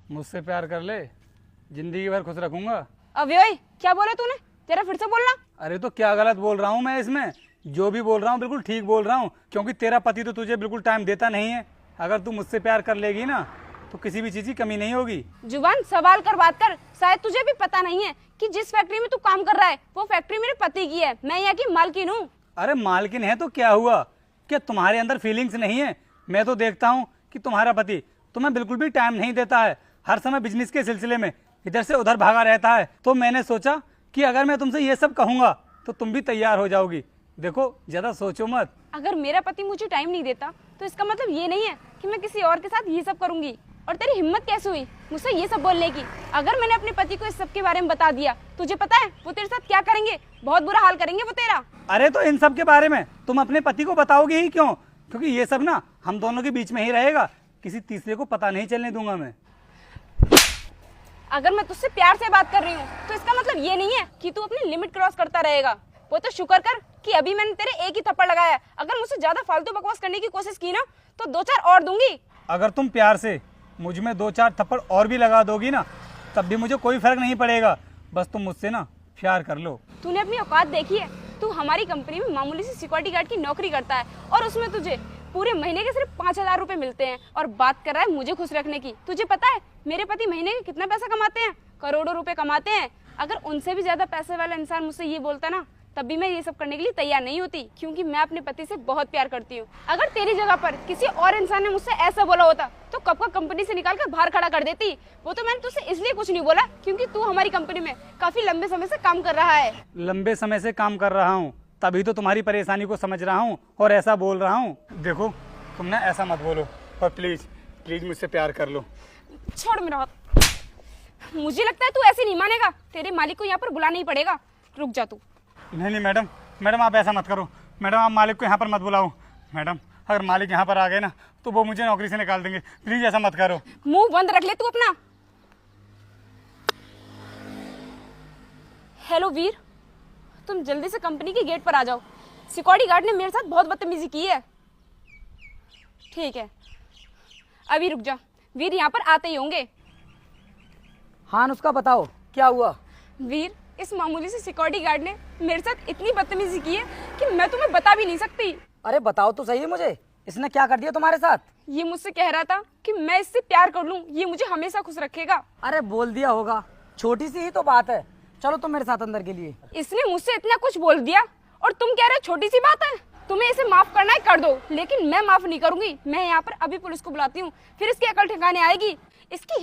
मुझसे प्यार कर ले, जिंदगी भर खुश रखूंगा। अव्यय क्या बोला तूने? तेरा फिर से बोलना। अरे तो क्या गलत बोल रहा हूँ मैं इसमें? जो भी बोल रहा हूँ बिल्कुल ठीक बोल रहा हूँ, क्योंकि तेरा पति तो तुझे बिल्कुल टाइम देता नहीं है। अगर तू मुझसे प्यार कर लेगी ना तो किसी भी चीज की कमी नहीं होगी। जुबान सवाल कर बात कर। शायद तुझे भी पता नहीं है कि जिस फैक्ट्री में तू काम कर रहा है वो फैक्ट्री मेरे पति की है। मैं यहाँ की मालकिन हूँ। अरे मालकिन है तो क्या हुआ? क्या तुम्हारे अंदर फीलिंग्स नहीं है? मैं तो देखता हूँ कि तुम्हारा पति तुम्हें बिल्कुल भी टाइम नहीं देता है। हर समय बिजनेस के सिलसिले में इधर से उधर भागा रहता है। तो मैंने सोचा कि अगर मैं तुमसे ये सब कहूंगा तो तुम भी तैयार हो जाओगी। देखो ज्यादा सोचो मत। अगर मेरा पति मुझे टाइम नहीं देता तो इसका मतलब ये नहीं है कि मैं किसी और के साथ ये सब करूंगी। और तेरी हिम्मत कैसे हुई मुझसे ये सब बोलने की? अगर मैंने अपने पति को इस सब के बारे में बता दिया, तुझे पता है वो तेरे साथ क्या करेंगे? बहुत बुरा हाल करेंगे वो तेरा। अरे तो इन सब के बारे में तुम अपने पति को बताओगे ही क्यों? क्योंकि ये सब ना हम दोनों के बीच में ही रहेगा, किसी तीसरे को पता नहीं चलने दूंगा मैं। अगर मैं तुझसे प्यार से बात कर रही हूँ तो इसका मतलब ये नहीं है कि तू अपनी लिमिट क्रॉस करता रहेगा। वो तो शुक्र कर कि अभी मैंने तेरे एक ही थप्पड़ लगाया है। अगर मुझसे ज्यादा फालतू बकवास करने की कोशिश की ना तो 2-4 और दूंगी। अगर तुम प्यार से मुझ में 2-4 थप्पड़ और भी लगा दोगी ना तब भी मुझे कोई फर्क नहीं पड़ेगा। बस तुम मुझसे ना प्यार कर लो। तूने अपनी औकात देखी है? तू हमारी कंपनी में मामूली सी सिक्योरिटी गार्ड की नौकरी करता है और उसमें तुझे पूरे महीने के सिर्फ 5,000 रुपए मिलते हैं और बात कर रहा है मुझे खुश रखने की। तुझे पता है मेरे पति महीने के कितना पैसा कमाते हैं? करोड़ों रुपए कमाते हैं। अगर उनसे भी ज्यादा पैसे वाला इंसान मुझसे ये बोलता ना तब भी मैं ये सब करने के लिए तैयार नहीं होती, क्योंकि मैं अपने पति से बहुत प्यार करती हूँ। अगर तेरी जगह पर किसी और इंसान ने मुझसे ऐसा बोला होता तो कब का कंपनी से निकाल कर बाहर खड़ा कर देती। वो तो मैंने तुझसे इसलिए कुछ नहीं बोला क्योंकि तू हमारी कंपनी में काफी लंबे समय से काम कर रहा है। लंबे समय से काम कर रहा हूँ तभी तो तुम्हारी परेशानी को समझ रहा हूँ और ऐसा बोल रहा हूँ। देखो तुम ना ऐसा मत बोलो और प्लीज प्लीज मुझसे प्यार कर लो। छोड़ मेरा हाथ। मुझे लगता है तू ऐसे नहीं मानेगा। तेरे मालिक को यहाँ पर बुलाना ही पड़ेगा। रुक जा तू। नहीं मैडम, मैडम आप ऐसा मत करो। मैडम आप मालिक को यहाँ पर मत बुलाओ। मैडम अगर मालिक यहाँ पर आ गए ना तो वो मुझे नौकरी से निकाल देंगे। प्लीज ऐसा मत करो। मुंह बंद रख ले तू अपना। हेलो वीर, तुम जल्दी से कंपनी के गेट पर आ जाओ। सिक्योरिटी गार्ड ने मेरे साथ बहुत बदतमीजी की है। ठीक है अभी रुक जा। वीर यहाँ पर आते ही होंगे। हाँ उसका बताओ क्या हुआ? वीर इस मामूली से सिक्योरिटी गार्ड ने मेरे साथ इतनी बदतमीजी की है कि मैं तुम्हें बता भी नहीं सकती। अरे बताओ तो सही मुझे, इसने क्या कर दिया तुम्हारे साथ? ये मुझसे कह रहा था कि मैं इससे प्यार कर लूं, ये मुझे हमेशा खुश रखेगा। अरे बोल दिया होगा, छोटी सी ही तो बात है। चलो तुम मेरे साथ अंदर के लिए। इसने मुझसे इतना कुछ बोल दिया और तुम कह रहे हो छोटी सी बात है। तुम्हें इसे माफ करना है कर दो, लेकिन मैं माफ नहीं करूंगी। मैं यहाँ पर अभी पुलिस को बुलाती हूँ, फिर इसकी अकल ठिकाने आएगी। इसकी